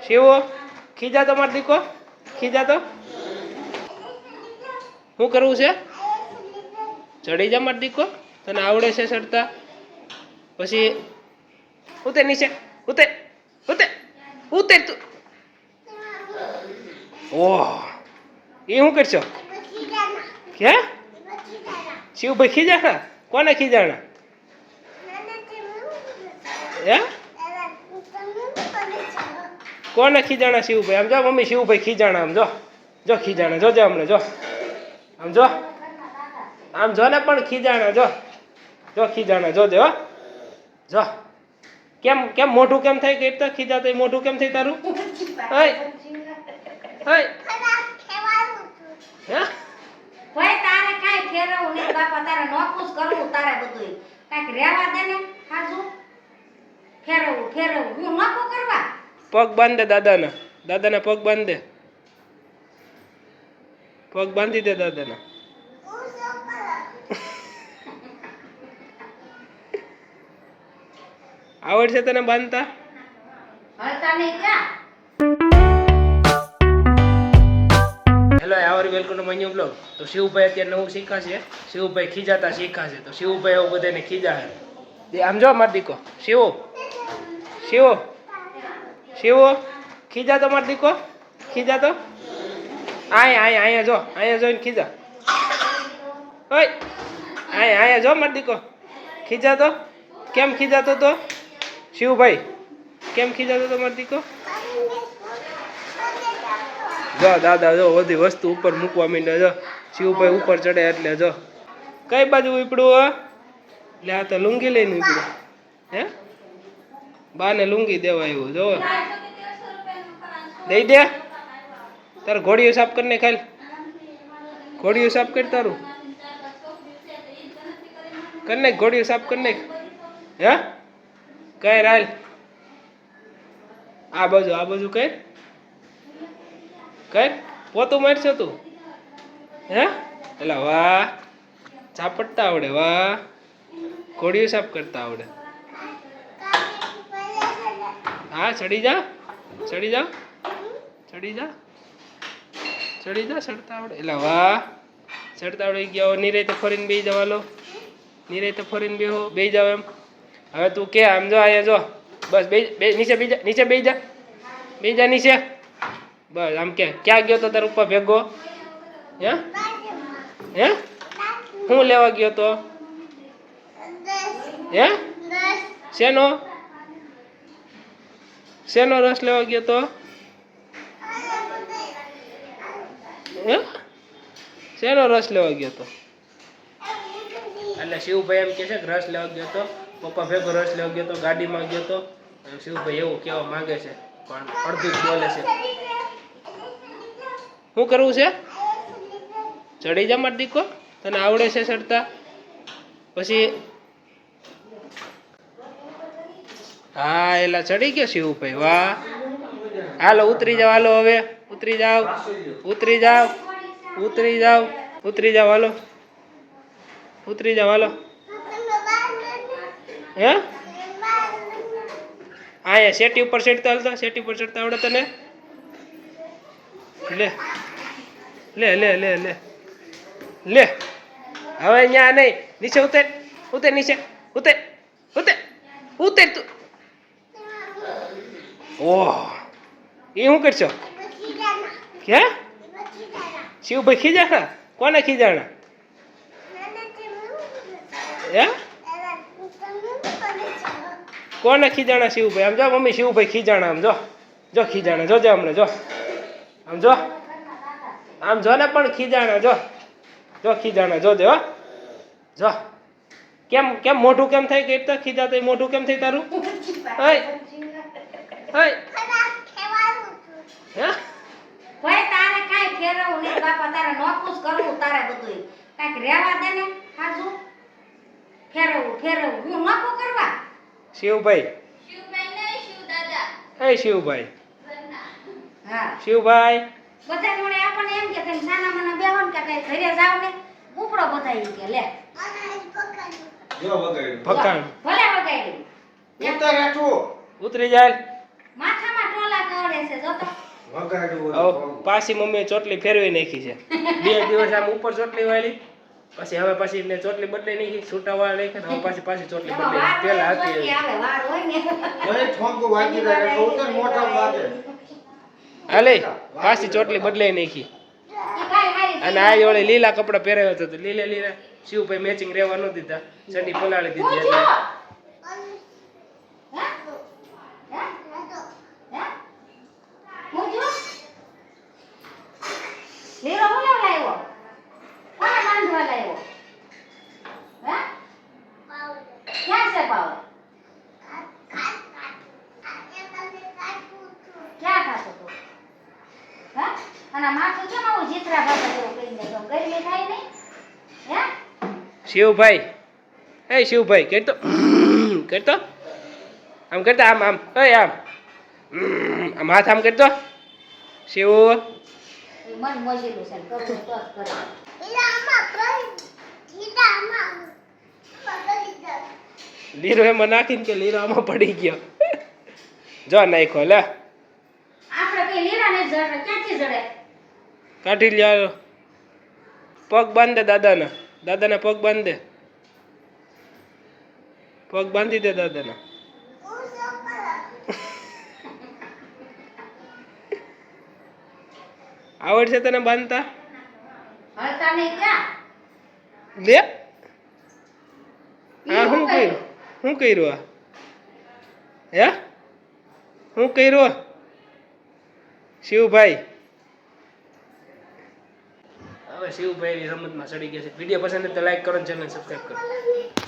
શિવો ખીજા તો માર દીકો ખીજા તો શું કરવું છે ચડી જા માર દીકો તને આવડે છે ચડતા પછી ઉતર નીચે ઉતર ઉતર ઉતર તું ઓહ એ શું કરશો કે શિવભાઈ ખીજાણા કોને ખીજાણા હે કોને ખીજાણા શિવભાઈ આમ જો મમ્મી શિવભાઈ ખીજાણા આમ જો જો ખીજાણા જોજે હમણાં જો આમ જો આમ જો ને પણ ખીજાણા જો જો ખીજાણા જોજે હો જો કેમ કેમ મોઢું કેમ થાય કે તો ખીજાતો મોઢું કેમ થાય તારું હે હે હે ભાઈ તારે કાઈ ફેરવું નહીં બાપા તારે નોકુસ કરવું તારે બધું કાઈક રેવા દે ને હાજુ ફેરવું હું નોકો કરવા પગ બાંધ દે દાદાના દાદાના પગ બાંધ દે પગ બાંધી દે દાદાના આવડશે તને બાંધતા હલતા નહીં ક્યાં હેલો આવર welcome to my new blog તો શિવભાઈ અત્યારે નવું શીખાશે શિવભાઈ ખીજાતા શીખાશે તો શિવભાઈ એવું બધાને ખીજાશે આમ જો માર દીકો શિવો શિવો શિવો ખીજા તો માર દીકો ખીજા તો અહીંયા જો અહીંયા જોઈને ખીજા ઓય અહીંયા જો માર દીકો ખીજા તો કેમ ખીજાતો તો શિવભાઈ કેમ ખીજાતો તો માર દીકો જો દાદા જો બધી વસ્તુ ઉપર મૂકવા માંડ્યા જો શિવભાઈ ઉપર ચડે એટલે જો કઈ બાજુ ઉપડ્યું એટલે આ તો લુંગી લઈને ઉપડ્યું હે બાને લુંગી દેવા આવ્યું જો દઈ દે તારે ઘોડીયું સાફ કરીને ખાલી ઘોડીયું સાફ કરી તારું કરી નાખ ઘોડીયું સાફ કરી નાખ હે કઈ રાલ આ બાજુ કઈ કઈ પોતું મારશો તું હે એટલે વાહ ઝાપટતા આવડે વાહ ઘોડીયું સાફ કરતા આવડે હા ચડી જા ચડતા આવડે એટલે વાહ ચડતા આવડે ગયા નિરાતે ફરીને બેસી જવા લો નિરાતે ફરીને બેસી જાવ એમ હવે તું કે આમ જો અહીંયા જો બસ નીચે બેસી જા નીચે બસ આમ કે ક્યાં ગયો તો તાર ઉપર ભેગો હે હું લેવા ગયો તો હે શેનો રસ લેવા ગયો તો હે શેનો રસ લેવા ગયો તો એટલે શિવભાઈ એમ કે છે કે રસ લેવા ગયો તો પપ્પા ભેગો રસ લેવા ગયો તો ગાડીમાં ગયો તો શિવભાઈ એવું કહેવા માંગે છે પણ અડધું જ બોલે છે શું કરવું છે ચડી જા માર દીકો તને આવડે છે ચડતા પછી હા એલા ચડી ગયો શિવભાઈ વાહ હાલો ઉતરી જાવ હાલો હવે ઉતરી જાવ હાલો ઉતરી જાવ હાલો હે અહીંયા શેટી ઉપર ચડતા હાલતા શેટી ઉપર ચડતા આવડે તને લે હવે અહીંયા નહીં નીચે ઉતર નીચે ઉતર તું ઓહ એ શું કરશો કે શિવભાઈ ખીજાણા કોને ખીજાણા હે કોને ખીજાણા શિવભાઈ આમ જો મમ્મી શિવભાઈ ખીજાણા આમ જો જો ખીજાણા જોજે હમણાં જો આમ જો આમ જો ને પણ ખીજાણા જો જો ખીજાણા જોજે હો જો કેમ કેમ મોઢું કેમ થાય કે તો ખીજાતો મોઢું કેમ થાય તારું હે હે ભાઈ તારે કાઈ ફેરવું નહીં બાપા તારે નોકુસ કરવું તારે બધું કાઈક રેવા દે ને હાજુ ફેરવું હું નોકો કરવા શિવભાઈ નહીં શિવ દાદા હે શિવભાઈ હા શિવભાઈ બધા જોડે આપણને એમ કે તમે સાના મના બેહોન કે કઈ ઘરે જાવ ને ઉપડો બધા ઈ કે લે જો વગાડ્યું ભકાણ ભલે વગાડ્યું ઉતર હેઠું ઉતરી જાય માથામાં ટોલા કરે છે છે જો તો વગાડ્યું હવે ઓલું. પાછી મમ્મીએ ચોટલી ફેરવી નાખી છે 2 દિવસ આમ ઉપર ચોટલી વાળી પછી હવે પાછી એને ચોટલી બદલાઈ નાખી છૂટા વાળ નાખ્યા ને હવે પાછી ચોટલી એમાં બદલાઈ વાર પેલા હોય હતી ચોટલી આવે વાર હોય ને ભલે ઠોંકું વાગી જાય એટલે ઉતર મોઢામાં વાગે. હાલે પાછી ચોટલી બદલાઈ નાખી ઈ કાંઈ હારી અને આ જોડે લીલા કપડા પહેરાવ્યા હતા તો લીલા શિવભાઈ મેચિંગ રહેવા ન દીધા ચડી પલાળી દીધી એટલે લીરો હું લેવા લાવ્યો કોને બાંધવા લાવ્યો હે ક્યાં છે પાવડર ક્યાં ખાતો તો હે અને માથું કેમ આવું જીતરા ભાગા જેવું કરીને તો ગરમી થાય નહીં હે શિવભાઈ શિવભાઈ કરતો આમ કરતા આમ હાથ આમ કરતો શિવ મન મોજીલું છે કરવું તો જ કરે લીરો એમાં નાખીને કે લીરો આમાં પડી ગયો જો નાખ્યો લે આપણે કઈ લીરા ને જડે ક્યાંથી જડે કાઢી લ્યો પગ બાંધ દે દાદાના પગ બાંધ દે પગ બાંધી દે દાદાના આવડશે તને બાંધતા હળતા નહીં ક્યાં લે હા શું કર્યું આ હે શું કર્યું શિવભાઈ હવે શિવભાઈ રમતમાં ચડી ગયા છે વિડીયો પસંદ તો લાઈક કરો ચેનલ સબસ્ક્રાઈબ કરો